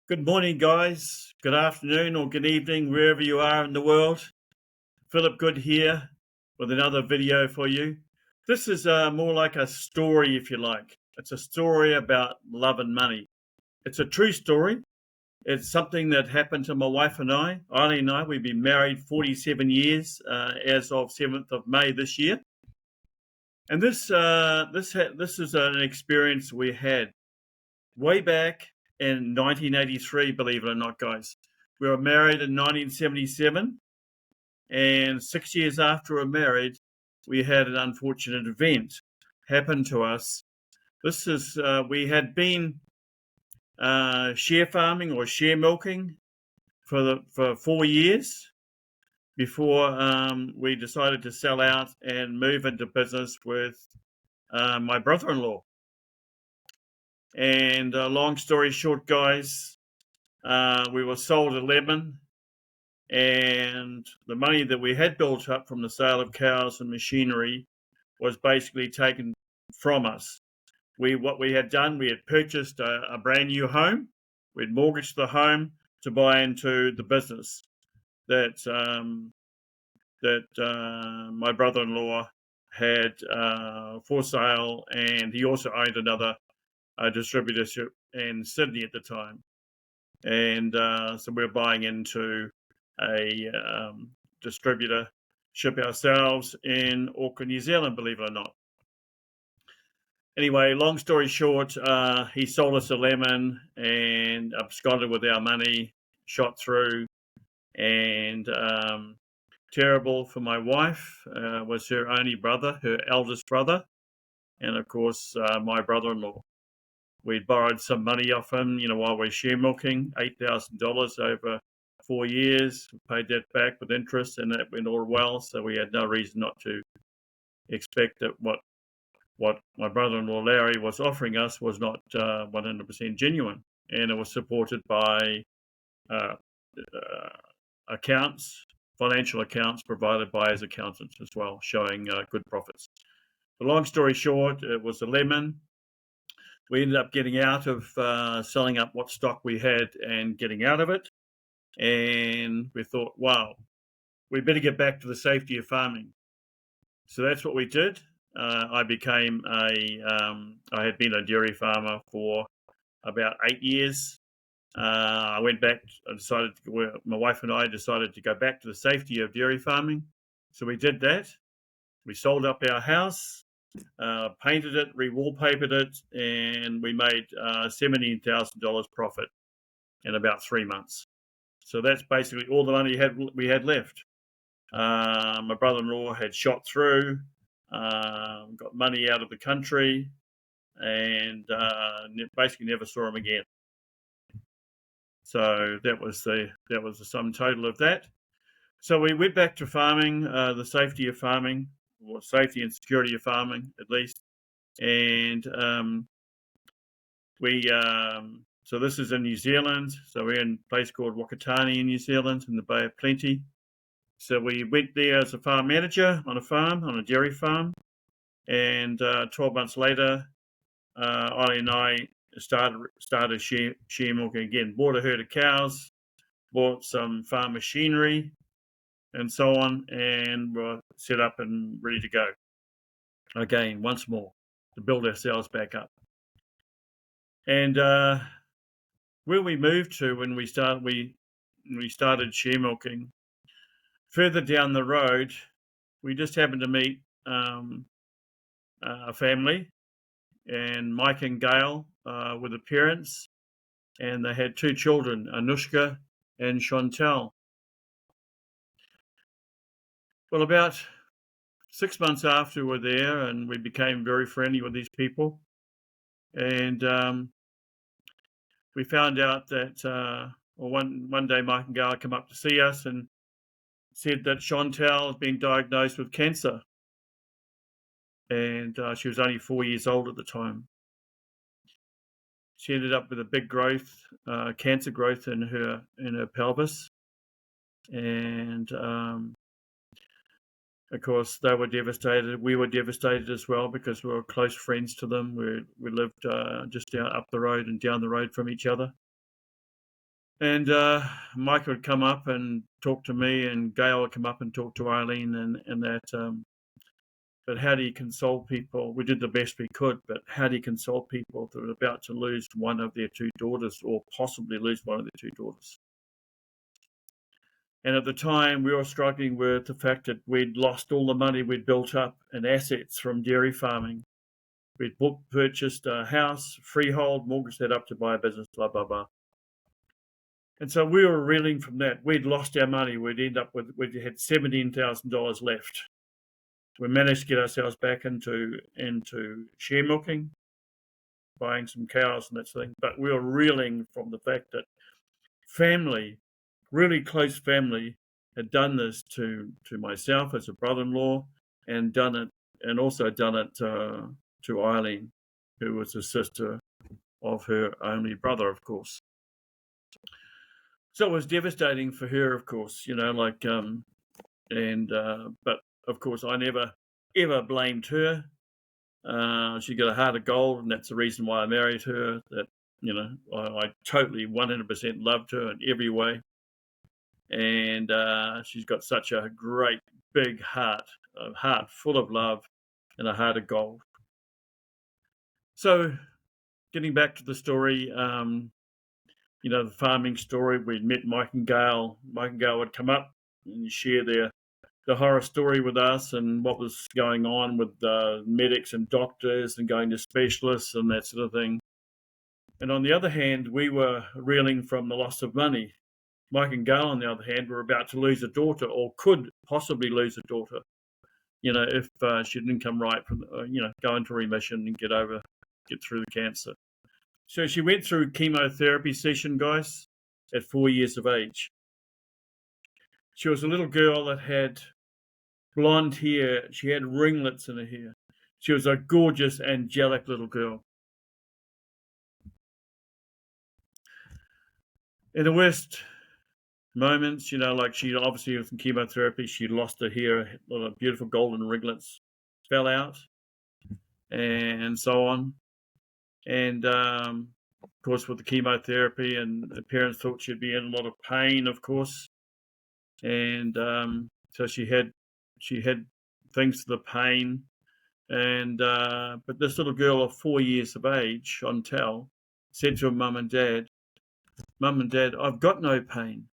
Good morning, guys. Good afternoon or good evening, wherever you are in the world. Philip Good here with another video for you. This is more like a story, if you like. It's a story about love and money. It's a true story. It's something that happened to my wife and I. Eileen and I, we've been married 47 years as of 7th of May this year. And this is an experience we had way back in 1983, believe it or not, guys. We were married in 1977, and 6 years after we were married, we had an unfortunate event happen to us. We had been share farming or share milking for 4 years before we decided to sell out and move into business with my brother-in-law. And long story short, guys, we were sold a lemon, and the money that we had built up from the sale of cows and machinery was basically taken from us. What we had done, we had purchased a brand new home. We'd mortgaged the home to buy into the business that my brother-in-law had for sale, and he also owned another distributorship in Sydney at the time. And so we're buying into a distributorship ourselves in Auckland, New Zealand, believe it or not. Anyway, long story short, he sold us a lemon and absconded with our money, shot through, and terrible for my wife. Was her only brother, her eldest brother, and of course my brother-in-law. We'd borrowed some money off him, while we were share milking, $8,000 over 4 years. We paid that back with interest, and that went all well. So we had no reason not to expect that what my brother-in-law Larry was offering us was not 100% genuine, and it was supported by financial accounts provided by his accountants as well, showing good profits. The long story short, it was a lemon. We ended up getting out of selling up what stock we had and getting out of it. And we thought, wow, we better get back to the safety of farming. So that's what we did. I had been a dairy farmer for about 8 years. I went back, my wife and I decided to go back to the safety of dairy farming. So we did that. We sold up our house. Painted it, re-wallpapered it, and we made $17,000 profit in about 3 months. So that's basically all the money we had left. My brother-in-law had shot through, got money out of the country, and basically never saw him again. So that was the sum total of that. So we went back to farming, the safety of farming, or safety and security of farming, at least. And so this is in New Zealand. So we're in a place called Wakatani in New Zealand, in the Bay of Plenty. So we went there as a farm manager on a dairy farm. And 12 months later, Ollie and I started share milking again. Bought a herd of cows, bought some farm machinery, and so on, and we're set up and ready to go again once more to build ourselves back up. And where we moved to when we started share milking, further down the road, we just happened to meet a family, and Mike and Gail were the parents, and they had 2 children, Anushka and Chantel. Well, about 6 months after we were there, and we became very friendly with these people, and we found out that one day Mike and Gail came up to see us and said that Chantel had been diagnosed with cancer, and she was only 4 years old at the time. She ended up with a big growth, cancer growth in her pelvis, and of course, they were devastated. We were devastated as well because we were close friends to them. We lived just up the road and down the road from each other. And Mike would come up and talk to me, and Gail would come up and talk to Eileen, and that. But how do you console people? We did the best we could, but how do you console people that are about to lose one of their two daughters, or possibly lose one of their two daughters? And at the time, we were struggling with the fact that we'd lost all the money we'd built up and assets from dairy farming. We'd purchased a house, freehold, mortgaged that up to buy a business, blah, blah, blah. And so we were reeling from that. We'd lost our money. We'd had $17,000 left. We managed to get ourselves back into share milking, buying some cows and that sort of thing. But we were reeling from the fact that family, really close family, had done this to myself as a brother-in-law, and also done it to Eileen, who was a sister of her only brother, of course. So it was devastating for her, of course, but of course I never ever blamed her. She got a heart of gold, and that's the reason why I married her. That I totally 100% loved her in every way, and she's got such a great big heart, a heart full of love, and a heart of gold. So, getting back to the story, the farming story, we'd met Mike and Gail. Mike and Gail would come up and share the horror story with us and what was going on with medics and doctors and going to specialists and that sort of thing. And on the other hand, we were reeling from the loss of money. Mike and Gail, on the other hand, were about to lose a daughter, or could possibly lose a daughter, if she didn't come right from, go into remission and get through the cancer. So she went through chemotherapy session, guys, at 4 years of age. She was a little girl that had blonde hair. She had ringlets in her hair. She was a gorgeous, angelic little girl. In the worst moments, she obviously was in chemotherapy, she lost her hair, little beautiful golden ringlets fell out, and so on. And of course, with the chemotherapy, and the parents thought she'd be in a lot of pain, of course. And so she had things for the pain. And but this little girl of 4 years of age, Chantel, said to her mum and dad, I've got no pain.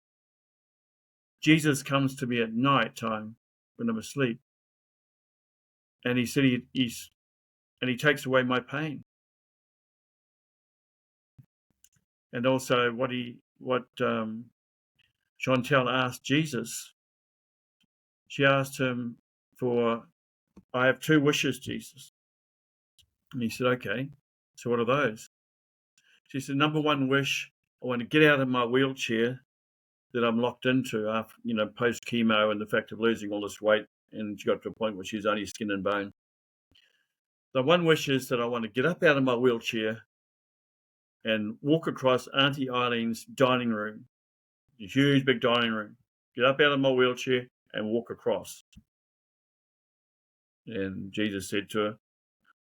Jesus comes to me at night time when I'm asleep, and he said he takes away my pain. And also what Chantel asked Jesus, she asked him for, I have 2 wishes, Jesus. And he said, okay, so what are those? She said, number 1 wish, I want to get out of my wheelchair that I'm locked into after, post chemo and the fact of losing all this weight. And she got to a point where she's only skin and bone. The 1 wish is that I want to get up out of my wheelchair and walk across Auntie Eileen's dining room, a huge big dining room. Get up out of my wheelchair and walk across. And Jesus said to her,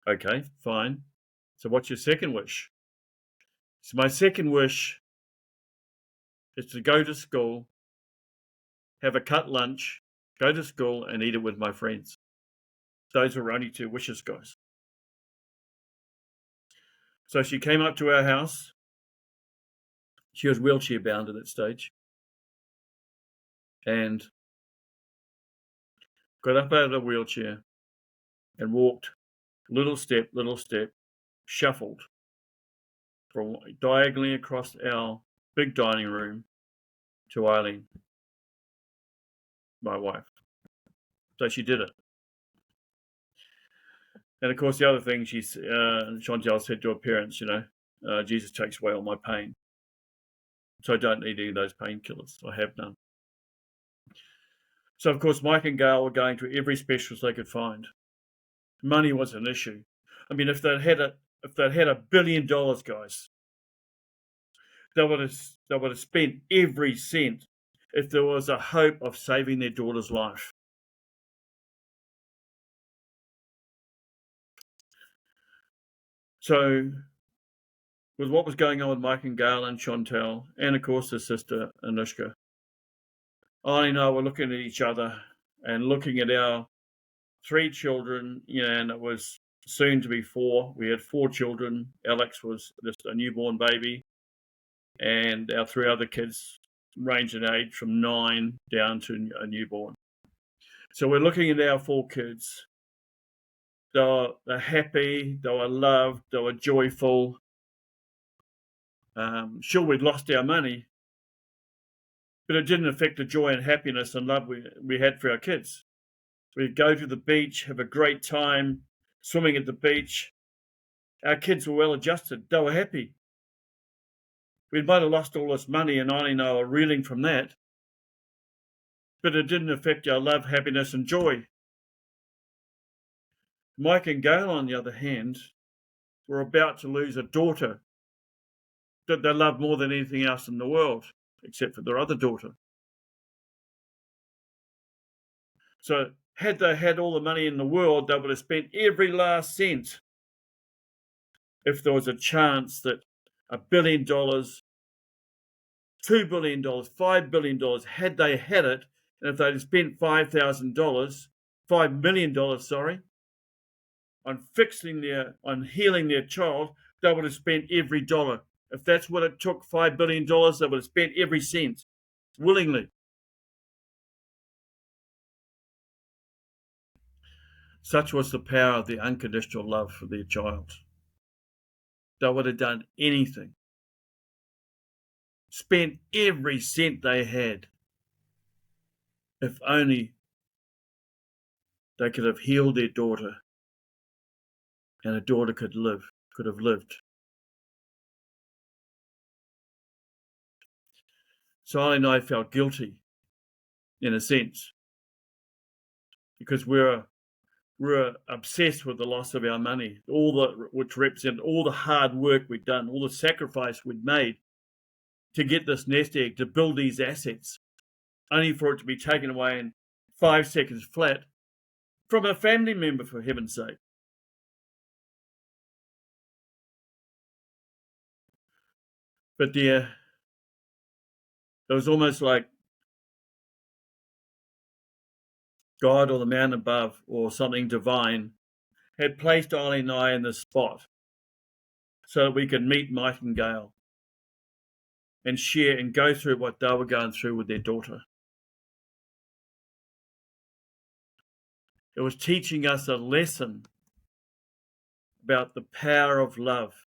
okay, fine. So what's your second wish? So my second wish is to go to school, have a cut lunch, go to school and eat it with my friends. Those were only 2 wishes, guys. So she came up to our house. She was wheelchair bound at that stage. And got up out of the wheelchair and walked little step, shuffled from diagonally across our big dining room to Eileen, my wife. So she did it. And of course, the other thing Chantel said to her parents, Jesus takes away all my pain. So I don't need any of those painkillers. I have none. So of course, Mike and Gail were going to every specialist they could find. Money was an issue. I mean, if they'd had $1 billion, guys, they would have spent every cent if there was a hope of saving their daughter's life. So with what was going on with Mike and Gail and Chantel, and of course their sister Anushka. Ollie and I were looking at each other and looking at our 3 children, and it was soon to be 4. We had 4 children. Alex was just a newborn baby, and our 3 other kids range in age from 9 down to a newborn. So we're looking at our 4 kids. They're happy, they were loved, they were joyful. Sure, we'd lost our money, but it didn't affect the joy and happiness and love we had for our kids. We'd go to the beach, have a great time, swimming at the beach. Our kids were well adjusted. They were happy. We might have lost all this money, and I know are reeling from that, but it didn't affect our love, happiness, and joy. Mike and Gail, on the other hand, were about to lose a daughter that they loved more than anything else in the world, except for their other daughter. So had they had all the money in the world, they would have spent every last cent if there was a chance that $1 billion, $2 billion, $5 billion, had they had it, and if they'd spent $5 million, on healing their child, they would have spent every dollar. If that's what it took, $5 billion, they would have spent every cent willingly. Such was the power of the unconditional love for their child. They would have done anything, spent every cent they had, if only they could have healed their daughter and a daughter could have lived. So Ollie and I felt guilty, in a sense, because we're obsessed with the loss of our money, which represented all the hard work we'd done, all the sacrifice we'd made to get this nest egg, to build these assets, only for it to be taken away in 5 seconds flat from a family member, for heaven's sake. But it was almost like God or the man above or something divine had placed Ollie and I in this spot so that we could meet Mike and Gail and share and go through what they were going through with their daughter. It was teaching us a lesson about the power of love,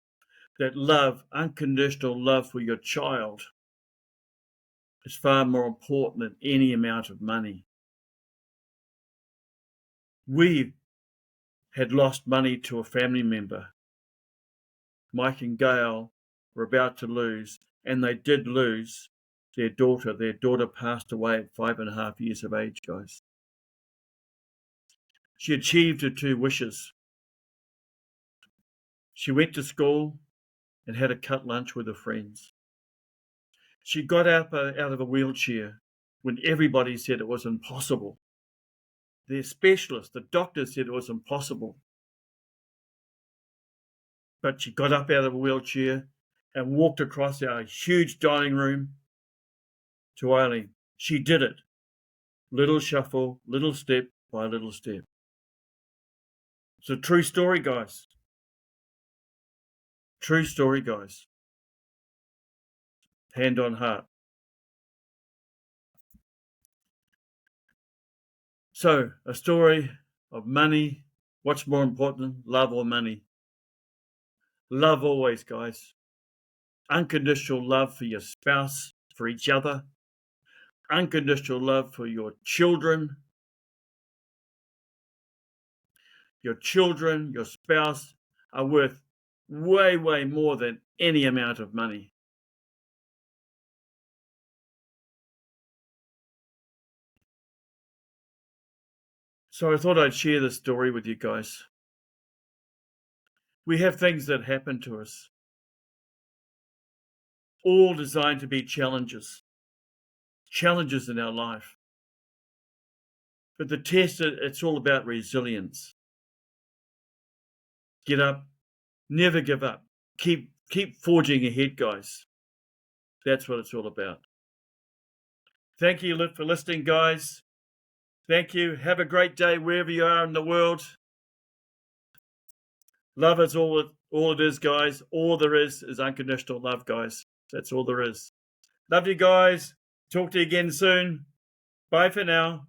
that love, unconditional love for your child, is far more important than any amount of money. We had lost money to a family member. Mike and Gail were about to lose, and they did lose their daughter. Their daughter passed away at 5.5 years of age, guys. She achieved her 2 wishes. She went to school and had a cut lunch with her friends. She got out of a wheelchair when everybody said it was impossible. The specialist, the doctor, said it was impossible. But she got up out of a wheelchair and walked across our huge dining room to Eileen. She did it. Little shuffle, little step by little step. It's a true story, guys. True story, guys. Hand on heart. So, a story of money. What's more important, love or money? Love always, guys. Unconditional love for your spouse, for each other. Unconditional love for your children. Your children, your spouse are worth way, way more than any amount of money. So I thought I'd share this story with you guys. We have things that happen to us, all designed to be challenges in our life. But the test, it's all about resilience. Get up, never give up, keep keep forging ahead, guys. That's what it's all about. Thank you for listening, guys. Thank you. Have a great day wherever you are in the world. Love is all it is, guys. All there is unconditional love, guys. That's all there is. Love you guys. Talk to you again soon. Bye for now.